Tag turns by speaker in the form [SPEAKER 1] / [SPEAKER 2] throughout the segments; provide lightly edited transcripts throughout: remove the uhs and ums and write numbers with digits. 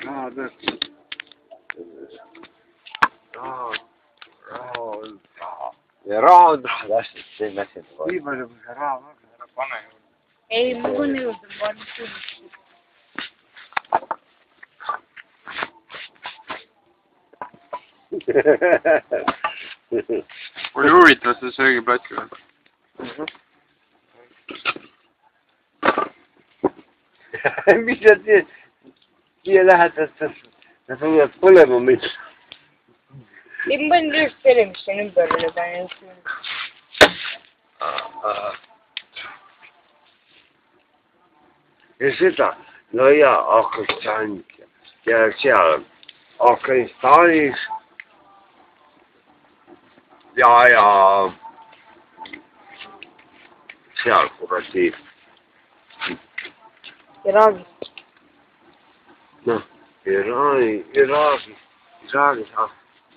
[SPEAKER 1] Ja raha on raha, täpselt, see on asjad.
[SPEAKER 2] Nii palju, kui see raha on, ära pane juurde.
[SPEAKER 3] Ei, ma pane juurde, ma panen sulle.
[SPEAKER 2] Oli huvitav see söögiplats või?
[SPEAKER 1] Mis sa teed? Siia lähedalt, sa tuled põlema minna.
[SPEAKER 3] Ei, ma panin just selle, mis on ümber üle panin.
[SPEAKER 1] Ja seda, no ja seal Afganistanis ja seal kuradi.
[SPEAKER 3] Iraagis.
[SPEAKER 1] Noh, Iraagis,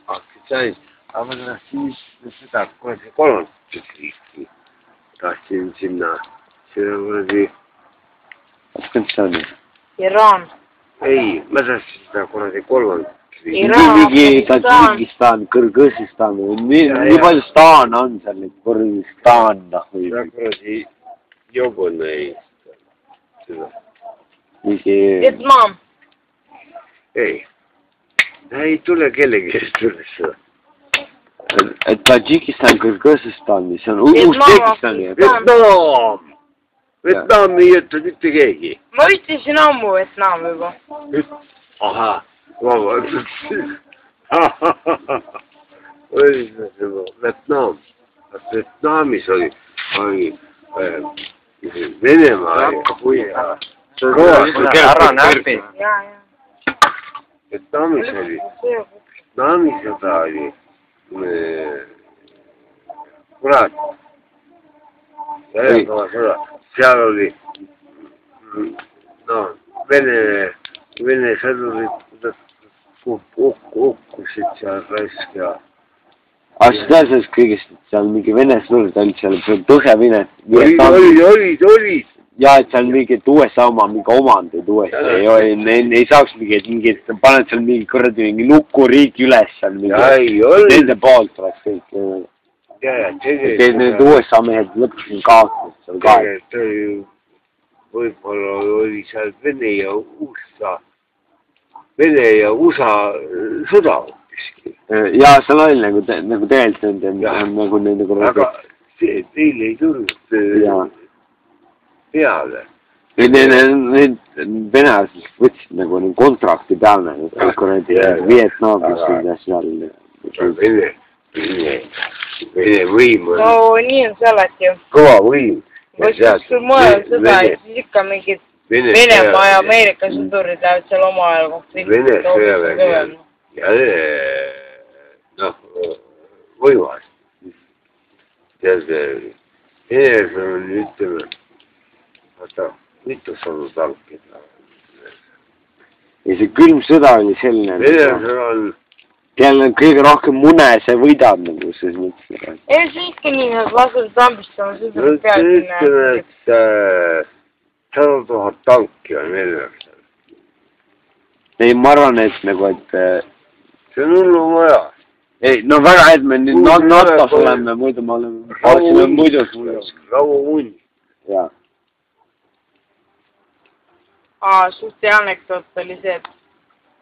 [SPEAKER 1] Afganistanis, aga ma tahtsin seda kuradi kolmandat riiki. Tahtsin sinna kuradi Afganistani.
[SPEAKER 3] Iraan.
[SPEAKER 1] Ei, ma tahtsin seda kuradi kolmandat riiki.
[SPEAKER 4] Mingi Tadžikistan, Kõrgõzistan, nii palju staan on seal, neid kuradi staan,
[SPEAKER 1] seda kuradi jogune ei.
[SPEAKER 3] Vietnam.
[SPEAKER 1] Ei tule kellegi üles seda.
[SPEAKER 4] Et Tadžikistan, Kõrgõzistan, see on Usbekistani.
[SPEAKER 1] Vietnam ei jätta mitte keegi.
[SPEAKER 3] Ma ütlesin ammu Vietnam juba.
[SPEAKER 1] Ahah, vabandust. Vietnam. Vietnamis oli Venemaa.
[SPEAKER 2] Ära näpi.
[SPEAKER 1] Vietnamis oli sõda oli kurat. Seal oli Vene sõdurid hukkusid seal raisk ja
[SPEAKER 4] Aga sa tead sellest kõigest, et seal mingi Vene sõdurid olid seal Põhja-Vene.
[SPEAKER 1] Olid.
[SPEAKER 4] Ja, et seal mingid USA oma, mingi omandid USA. Ei saaks mingid, paned seal mingi kuradi mingi nukuriigi üles seal mingi. Nende poolt oleks kõik. Need USA mehed lõppusid kaotasid seal ka.
[SPEAKER 1] Võib-olla oli seal Vene ja USA sõda.
[SPEAKER 4] Ja seal oli nagu tegelikult nende kuradi.
[SPEAKER 1] Aga teil ei tulnud peale.
[SPEAKER 4] Need venelased võtsid nagu kontrakti peale, kuradi Vietnamis ja seal.
[SPEAKER 1] Vene võim on.
[SPEAKER 3] No nii on see alati ju.
[SPEAKER 1] Kõva võim.
[SPEAKER 3] Kui mujal sõda, siis ikka mingid Venemaa ja Ameerika sõdurid lähevad seal oma ajal konflikti.
[SPEAKER 1] Vene sõjavägi ja võivad. Tead, Venelas on ütleme, mitu saanud tankid.
[SPEAKER 4] Ja see külm sõda oli selline.
[SPEAKER 1] Venelas on
[SPEAKER 4] Kell on kõige rohkem mune, see võidab nagu selles mõttes.
[SPEAKER 3] Ei, see ikka nii, nad lasud tambistama, see tuleb peal sinna.
[SPEAKER 1] Ütleme, et 100 000 tanki on Venelas.
[SPEAKER 4] Ei, ma arvan, et nagu, et
[SPEAKER 1] see on hullu maja.
[SPEAKER 4] Ei, no väga hea, et me nüüd NATO-s oleme, muidu me oleme muidu.
[SPEAKER 1] Rahumunn.
[SPEAKER 4] Jaa.
[SPEAKER 3] Suht see anekdoot oli see, et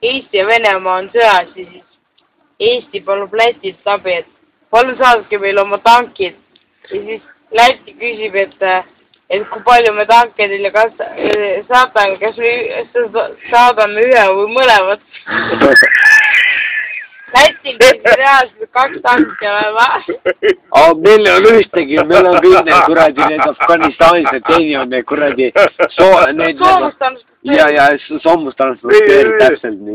[SPEAKER 3] Eesti ja Venemaa on sõjas ja siis Eesti palub Lätilt abi, et palun saadke meil oma tankid. Ja siis Läti küsib, et kui palju me tanke teile saadame, kas me saadame ühe või mõlemat. Lätil pidi reaalselt 2 tanki olema.
[SPEAKER 4] Meil ei ole ühtegi, meil on kõik need kuradi, need Afganistanis, need teenivad need kuradi
[SPEAKER 3] Soomustanust.
[SPEAKER 4] Ja soomustanust täpselt nii.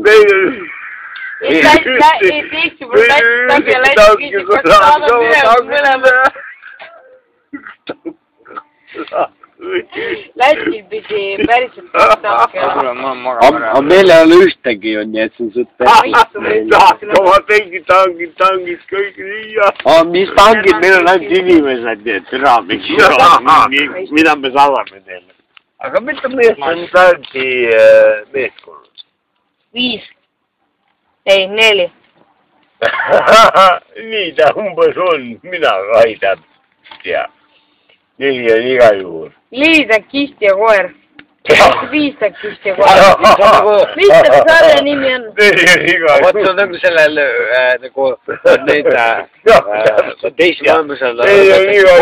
[SPEAKER 3] Eesti pole Läti ja Läti küsib, kas saadame ühe või mõlemat. Lätil pidi päriselt 2 tanki olema.
[SPEAKER 4] Aga meil ei ole ühtegi ju, nii et see on suht
[SPEAKER 1] Oma tangid kõik nii.
[SPEAKER 4] Mis tangid, meil on ainult inimesed, nii et mida me saadame teile.
[SPEAKER 1] Aga mitu meest on tanki meeskonnad?
[SPEAKER 3] 5. Ei, 4.
[SPEAKER 1] Nii ta umbes on, mina ka ei täpselt tea. 4 on igal juhul.
[SPEAKER 3] 4 tankist ja koer. 5 tankist ja koer. Mis selle sarja nimi on?
[SPEAKER 1] 4 on igal
[SPEAKER 4] vot see on nagu sellel nagu need teise maailmasõja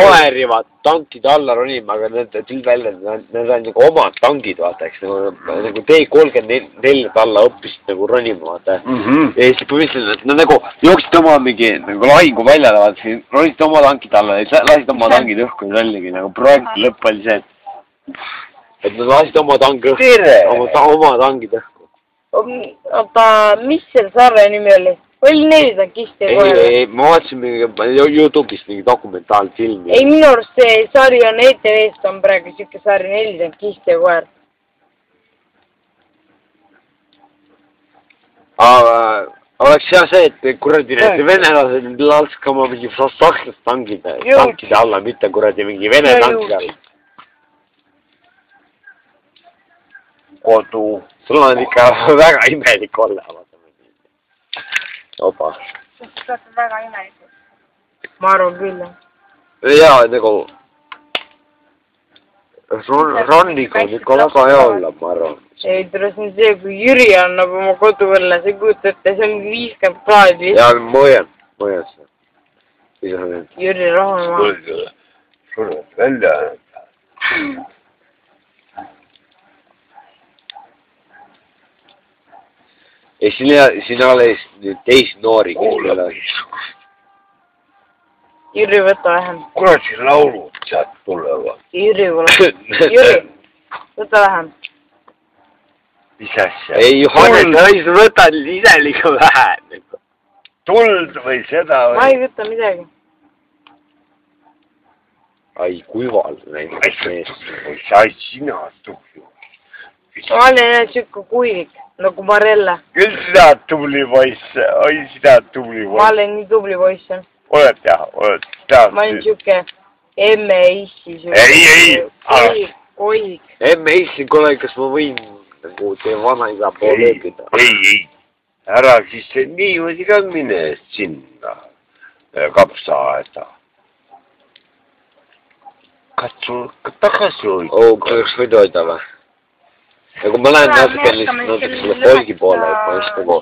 [SPEAKER 4] koeri tankide alla ronima, aga need tuli välja, need on nagu omad tankid, vaata, eks nagu T-34 alla õppisid nagu ronima, vaata. Ja siis põhimõtteliselt, et nad nagu jooksid oma mingi nagu lahinguväljale, vaata, ronisid oma tankide alla, lasid oma tankid õhku ja see oligi nagu projekti lõpp oli see, et nad lasid oma tanki õhku, oma tangid õhku.
[SPEAKER 3] Oota, mis selle sarja nimi oli? Oli 4 tankist ja koer?
[SPEAKER 4] Ei, ma vaatasin mingi YouTube'ist mingi dokumentaalfilmi.
[SPEAKER 3] Ei, minu arust see sari on ETV-st on praegu siuke sari 4 tankist ja koer.
[SPEAKER 4] Aga oleks hea see, et kuradi need venelased lask oma mingi sakslast tankide alla, mitte kuradi mingi vene tanki all.
[SPEAKER 1] Kodu.
[SPEAKER 4] Sul on ikka väga imelik olla. Opa.
[SPEAKER 5] Sa oled väga imelikud.
[SPEAKER 3] Ma arvan küll, jah.
[SPEAKER 4] Jaa, nagu Ronniga on ikka väga hea olla, ma arvan.
[SPEAKER 3] Ei, tule siin see, kui Jüri annab oma koduvõlle, see kujutate, see on 50 kraadi.
[SPEAKER 4] Jaa, ma hoian seda.
[SPEAKER 3] Jüri rahumaa.
[SPEAKER 1] Sulle välja.
[SPEAKER 4] Ja sinä olet nyt teisnoori, kes meil on.
[SPEAKER 3] Jüri, võta vähem.
[SPEAKER 1] Kurat, siis laulud sealt tulevad.
[SPEAKER 3] Jüri, võta vähem.
[SPEAKER 1] Mis asja?
[SPEAKER 4] Ei, Johannes, sa võtad ise liiga vähe.
[SPEAKER 1] Tuld või seda või?
[SPEAKER 3] Ma ei võta midagi.
[SPEAKER 4] Ai, kuival näiteks.
[SPEAKER 1] Sai sina tubli.
[SPEAKER 3] Ma olen jah siuke kuivik, nagu Marella.
[SPEAKER 1] Küll sina tubli poiss, oi sina tubli poiss.
[SPEAKER 3] Ma olen nii tubli poiss, jah.
[SPEAKER 1] Oled jah, oled.
[SPEAKER 3] Ma olen siuke emme-issi.
[SPEAKER 1] Ei.
[SPEAKER 3] Kuivik.
[SPEAKER 4] Emme-issi, kuule, kas ma võin nagu teie vanaisa poole õppida?
[SPEAKER 1] Ei. Ära siis niimoodi ka mine sinna kapsaaeda. Katsu tagasi hoida.
[SPEAKER 4] Kas võid hoida või? Ja kui ma lähen natuke selle folgi poole, et ma just nagu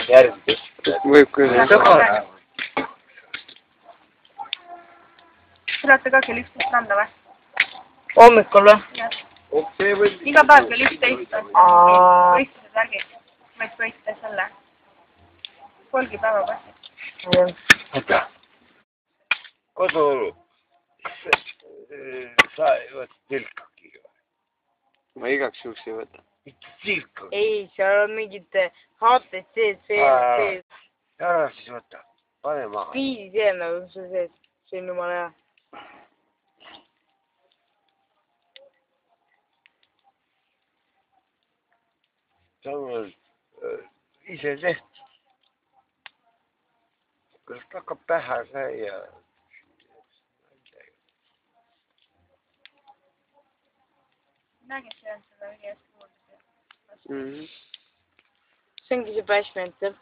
[SPEAKER 4] järgi võib küll tagasi.
[SPEAKER 5] Te olete ka kell 11 randa või?
[SPEAKER 3] Hommikul või?
[SPEAKER 5] Iga päev kell 11 võistlused värgid. Võid võita selle folgi päevapassi.
[SPEAKER 1] Oota. Koduolu. Sa ei võta tilkagi või?
[SPEAKER 2] Ma igaks juhuks ei võta.
[SPEAKER 1] Tilkagi?
[SPEAKER 3] Ei, seal on mingid HTC-d sees.
[SPEAKER 1] Ära siis võta. Pane maha.
[SPEAKER 3] Piisiseenad on seal sees. See on jumala hea.
[SPEAKER 1] See on ise tehtud. Kas hakkab pähe käia?
[SPEAKER 5] Nägin, see on seda üli eest kuulda.
[SPEAKER 3] See ongi see bashment, jah.